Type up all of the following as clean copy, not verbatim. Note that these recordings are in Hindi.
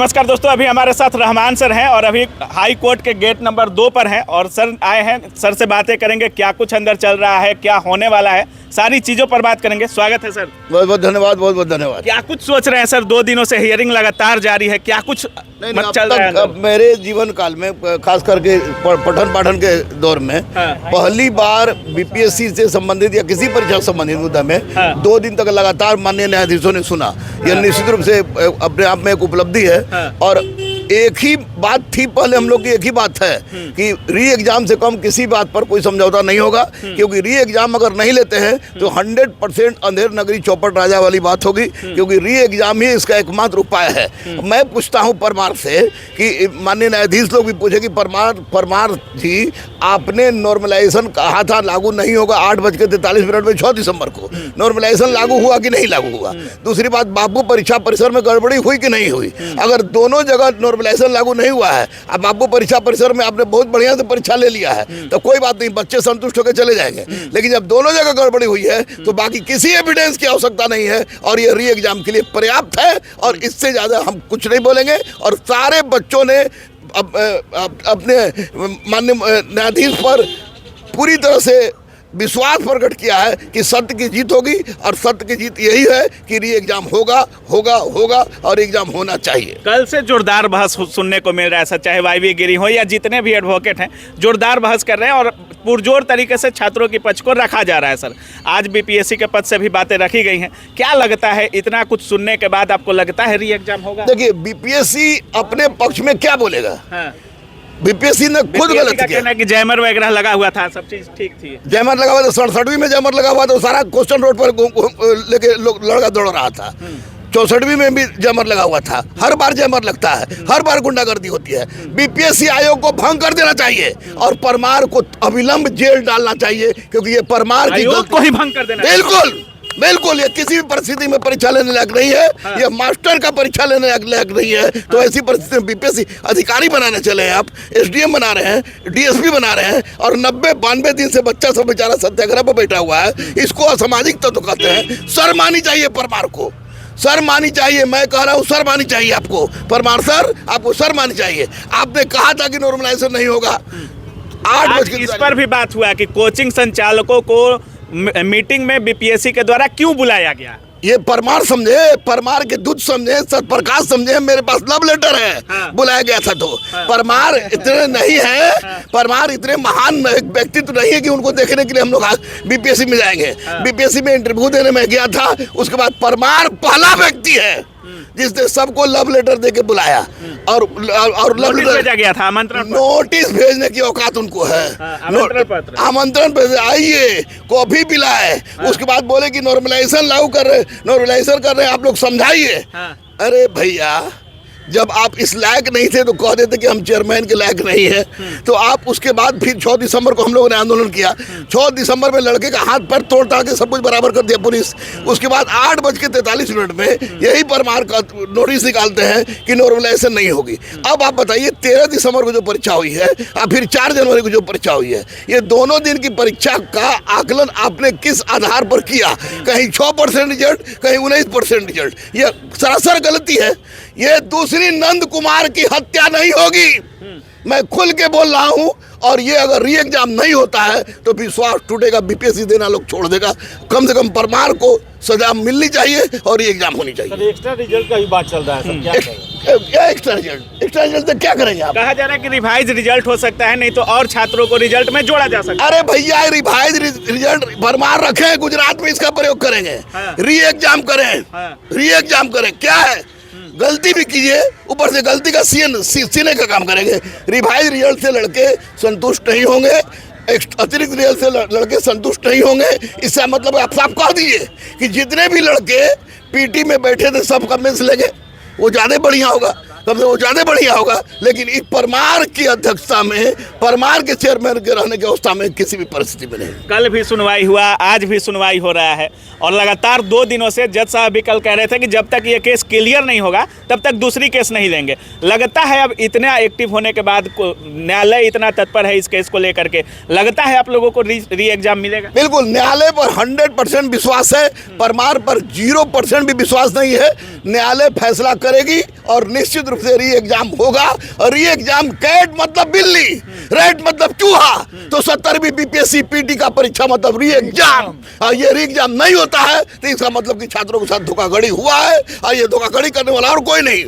नमस्कार दोस्तों, अभी हमारे साथ रहमान सर हैं और अभी हाई कोर्ट के गेट नंबर 2 पर हैं और सर आए हैं। सर से बातें करेंगे, क्या कुछ अंदर चल रहा है, क्या होने वाला है, सारी चीज़ों पर बात करेंगे। स्वागत है सर। बहुत बहुत धन्यवाद, बहुत बहुत धन्यवाद। क्या कुछ सोच रहे हैं सर? 2 दिनों से हियरिंग लगातार जारी है, क्या कुछ चल रहा है? अब मेरे जीवन काल में, खास करके पठन पाठन के दौर में पहली बार बीपीएससी से संबंधित या किसी परीक्षा से संबंधित मुद्दा में 2 दिन तक लगातार माननीय न्यायाधीशों ने सुना। यह निश्चित रूप से अपने आप में एक उपलब्धि है। और एक ही बात थी, पहले हम लोग की एक ही बात है कि री एग्जाम से कम किसी बात पर कोई समझौता नहीं होगा, क्योंकि री एग्जाम अगर नहीं लेते हैं तो 100% अंधेर नगरी चौपट राजा वाली बात होगी, क्योंकि री एग्जाम ही इसका एकमात्र उपाय है। मैं पूछता हूं परमार से कि माननीय न्यायाधीश लोग भी पूछे कि परमार जी, आपने नॉर्मलाइजेशन कहा था लागू नहीं होगा 8:43 में 6 दिसंबर को, नॉर्मलाइजेशन लागू हुआ कि नहीं लागू हुआ? दूसरी बात, बाबू परीक्षा परिसर में गड़बड़ी हुई कि नहीं हुई? अगर दोनों जगह नॉर्मलाइजेशन लागू नहीं हुआ है, अब बाबू परीक्षा परिसर में आपने बहुत बढ़िया से परीक्षा ले लिया है तो कोई बात नहीं, बच्चे संतुष्ट होकर चले जाएंगे। लेकिन जब दोनों जगह गड़बड़ी हुई है तो बाकी किसी एविडेंस की आवश्यकता नहीं है और ये री एग्जाम के लिए पर्याप्त है और इससे ज़्यादा हम कुछ नहीं बोलेंगे। और सारे बच्चों ने अपने माननीय न्यायाधीश पर पूरी तरह से विश्वास प्रकट किया है कि सत्य की जीत होगी और सत्य की जीत यही है कि री एग्जाम होगा और एग्जाम होना चाहिए। कल से जोरदार बहस सुनने को मिल रहा है सर, चाहे वाईवी गिरी हो या जितने भी एडवोकेट हैं जोरदार बहस कर रहे हैं और पुरजोर तरीके से छात्रों के पक्ष को रखा जा रहा है। सर, आज बीपीएससी के पद से भी बातें रखी गई हैं। क्या लगता है, इतना कुछ सुनने के बाद आपको लगता है री एग्जाम होगा? देखिए, बीपीएससी अपने पक्ष में क्या बोलेगा? बीपीएससी ने खुद गलत किया कि जैमर वगैरह लगा हुआ था, सब चीज ठीक थी। जैमर लगा हुआ था, 67वीं में जैमर लगा हुआ था, सारा क्वेश्चन रोड पर लेके लड़का दौड़ रहा था। 64वीं में भी जैमर लगा हुआ था। हर बार जैमर लगता है, हर बार गुंडागर्दी होती है। बीपीएससी आयोग को भंग कर देना चाहिए और परमार को अविलंब जेल डालना चाहिए, क्योंकि ये परमार की आयोग को ही भंग कर देना। बिल्कुल, ये किसी भी परिस्थिति में परीक्षा लेने लायक नहीं है। ये मास्टर का परीक्षा लेने लायक नहीं है। तो ऐसी परिस्थिति में बीपीएससी अधिकारी बनाने चले हैं, आप एसडीएम बना रहे हैं, डीएसपी बना रहे हैं और 90-92 दिन से बच्चा सब बेचारा सत्याग्रह पर बैठा हुआ है। इसको असामाजिक तत्व कहते हैं। शर्म आनी चाहिए परमार को, शर्म आनी चाहिए। मैं कह रहा हूँ शर्म आनी चाहिए आपको, परमार सर, आपको शर्म आनी चाहिए। आपने कहा था कि नॉर्मलाइजेशन नहीं होगा। 8 बजे इस पर भी बात हुआ कि कोचिंग संचालकों को मीटिंग में बीपीएससी के द्वारा क्यों बुलाया गया? ये परमार समझे, परमार के दूध समझे, सतप्रकाश समझे। मेरे पास लव लेटर है। बुलाया गया था तो परमार इतने नहीं है, परमार इतने महान व्यक्तित्व नहीं है कि उनको देखने के लिए हम लोग बीपीएससी में जाएंगे। बीपीएससी में इंटरव्यू देने में गया था, उसके बाद परमार पहला व्यक्ति है जिसने सबको लव लेटर देके बुलाया और लव लेटर भेजा गया था, आमंत्रण, नोटिस भेजने की औकात उनको है। आमंत्रण भेजे, आइए, कॉफी पिलाए, उसके बाद बोले कि नॉर्मलाइजेशन लागू कर रहे हैं, आप लोग समझाइए। अरे भैया, जब आप इस लायक नहीं थे तो कह देते कि हम चेयरमैन के लायक नहीं है। तो आप उसके बाद फिर 6 दिसंबर को हम लोगों ने आंदोलन किया। 6 दिसंबर में लड़के का हाथ पैर तोड़ ताड़ के सब कुछ बराबर कर दिया पुलिस। उसके बाद 8:43 में यही परमार का नोटिस निकालते हैं कि नॉर्मलाइजेशन नहीं होगी। अब आप बताइए, 13 दिसंबर को जो परीक्षा हुई है और फिर 4 जनवरी को जो परीक्षा हुई है, ये दोनों दिन की परीक्षा का आकलन आपने किस आधार पर किया? कहीं 6% रिजल्ट, कहीं 19% रिजल्ट। ये सरासर गलती है। ये दूसरी नंद कुमार की हत्या नहीं होगी, मैं खुल के बोल रहा हूं। और ये अगर री एग्जाम नहीं होता है तो विश्वास टूटेगा, बीपीएससी देना लोग छोड़ देगा। कम से कम परमार को सजा मिलनी चाहिए और री एग्जाम होनी चाहिए। एक्स्ट्रा रिजल्ट का भी बात चल रहा है सर, क्या एक्स्ट्रा रिजल्ट से क्या करेंगे आप? कहा जा रहा है कि रिवाइज रिजल्ट हो सकता है, नहीं तो और छात्रों को रिजल्ट में जोड़ा जा सकता है। अरे भैया, रिवाइज रिजल्ट परमार रखे, गुजरात में इसका प्रयोग करेंगे। री एग्जाम करें, क्या है? गलती भी कीजिए, ऊपर से गलती का सीने का काम करेंगे। रिवाइज रिजल्ट से लड़के संतुष्ट नहीं होंगे, अतिरिक्त रिजल्ट से लड़के संतुष्ट नहीं होंगे। इसका मतलब आप साफ कह दीजिए कि जितने भी लड़के पीटी में बैठे थे सब कमेंट्स लेंगे, वो ज़्यादा बढ़िया होगा, तब से वो ज़्यादा बढ़िया होगा। लेकिन एक परमार की अध्यक्षता में, परमार के चेयरमैन के रहने की अवस्था में किसी भी परिस्थिति में नहीं। कल भी सुनवाई हुआ, आज भी सुनवाई हो रहा है और लगातार 2 दिनों से जज साहब भी कल कह रहे थे कि जब तक ये केस क्लियर नहीं होगा तब तक दूसरी केस नहीं लेंगे। लगता है अब इतना एक्टिव होने के बाद न्यायालय इतना तत्पर है इस केस को लेकर के, लगता है आप लोगों को री एग्जाम मिलेगा? बिल्कुल, न्यायालय पर 100% विश्वास है, परमार पर 0% भी विश्वास नहीं है। न्यायालय फैसला करेगी और निश्चित रूप से री एग्जाम होगा। और री एग्जाम कैट मतलब बिल्ली, रेट मतलब चूहा, तो 70वीं बीपीएससी पीटी का परीक्षा मतलब री एग्जाम। और ये री एग्जाम नहीं होता है तो इसका मतलब कि छात्रों के साथ धोखाधड़ी हुआ है, और ये धोखाधड़ी करने वाला और कोई नहीं,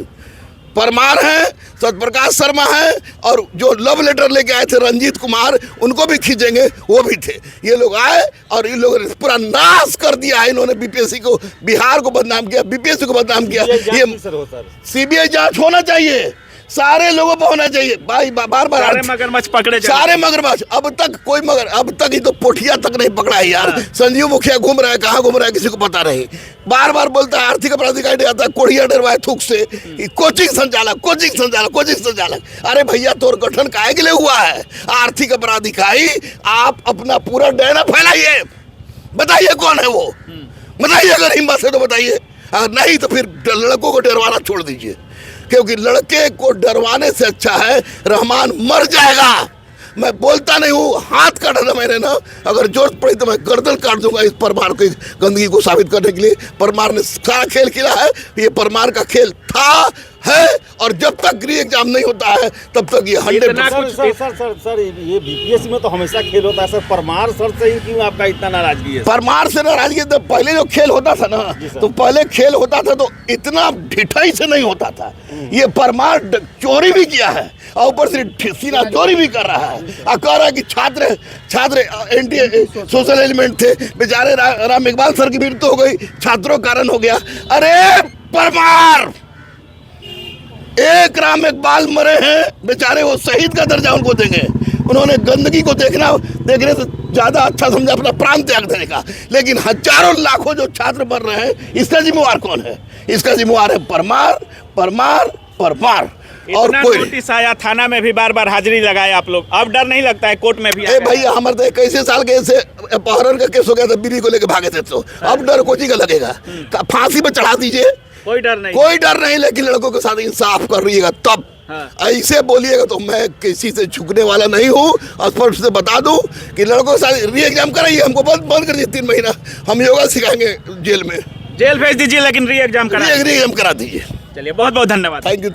परमार हैं, सत्यप्रकाश शर्मा हैं, और जो लव लेटर लेके आए थे रंजीत कुमार, उनको भी खींचेंगे, वो भी थे। ये लोग आए और इन लोगों ने पूरा नाश कर दिया है। इन्होंने बीपीएससी को, बिहार को बदनाम किया, बीपीएससी को बदनाम किया। ये सीबीआई जांच होना चाहिए, सारे लोगों पर होना चाहिए भाई। बार बार सारे मगरमच्छ पकड़े जाए। सारे मगरमच्छ। अब तक कोई मगर, अब तक ही तो पोठिया तक नहीं पकड़ा है यार। संजीव मुखिया घूम रहा है, कहाँ घूम रहा है किसी को पता नहीं। बार बार बोलता है आर्थिक अपराधी का आता है, कोढ़िया डरवाए थूक से, कोचिंग संचालक, कोचिंग संचालक, कोचिंग संचालक। अरे भैया तोर गठन काहे के लिए हुआ है? आर्थिक अपराधी का ही आप अपना पूरा डैना फैलाइए। बताइए कौन है वो, बताइए अगर हिम्मत है तो बताइए, अगर नहीं तो फिर लड़कों को डरवाना छोड़ दीजिए, क्योंकि लड़के को डरवाने से अच्छा है रहमान मर जाएगा। मैं बोलता नहीं हूँ, हाथ काटा था मैंने ना, अगर जरूरत पड़ी तो मैं गर्दन काट दूंगा इस परमार की गंदगी को साबित करने के लिए। परमार ने सारा खेल खेला है, ये परमार का खेल था, है, और जब तक री एग्जाम नहीं होता है तब तक ये 100%। सर ये बीपीएससी में तो हमेशा खेल होता है सर, परमार सर से ही क्यों आपका इतना नाराजगी है? परमार से नाराजगी तो पहले जो खेल होता था ना, तो पहले खेल होता था तो इतना ढिठाई से नहीं होता था। ये परमार चोरी भी किया है और ऊपर से सीना चोरी भी कर रहा है, और कह रहा है कि छात्र एंटी सोशल एलिमेंट थे बेचारे। राम इकबाल सर की मृत्यु हो गई, छात्रों के कारण हो गया। अरे परमार, एक राम इकबाल मरे हैं बेचारे, वो शहीद का दर्जा उनको देंगे। उन्होंने गंदगी को देखने से ज्यादा अच्छा समझा अपना प्राण त्याग देने का। लेकिन हजारों लाखों जो छात्र मर रहे हैं, इसका जिम्मेवार कौन है? इसका जिम्मेवार है परमार, परमार, परमार। और कोई नोटिस आया, थाना में भी बार बार हाजिरी लगाए आप लोग, अब डर नहीं लगता है? कोर्ट में भी भैया हमारे तो 21 साल के ऐसे अपहरण का केस हो गया था, बीवी को लेके भागे थे, तो अब डर कोची का लगेगा? फांसी पे चढ़ा दीजिए, कोई डर नहीं, कोई डर नहीं। लेकिन लड़कों के साथ इंसाफ कर रहिएगा तब। ऐसे बोलिएगा तो मैं किसी से झुकने वाला नहीं हूँ। स्पष्ट से बता दूं कि लड़कों के साथ री एग्जाम कराइए, हमको बंद कर दिए 3 महीना, हम योगा सिखाएंगे जेल में, जेल भेज दीजिए, लेकिन री एग्जाम करा करा दीजिए। चलिए, बहुत बहुत धन्यवाद। Thank you.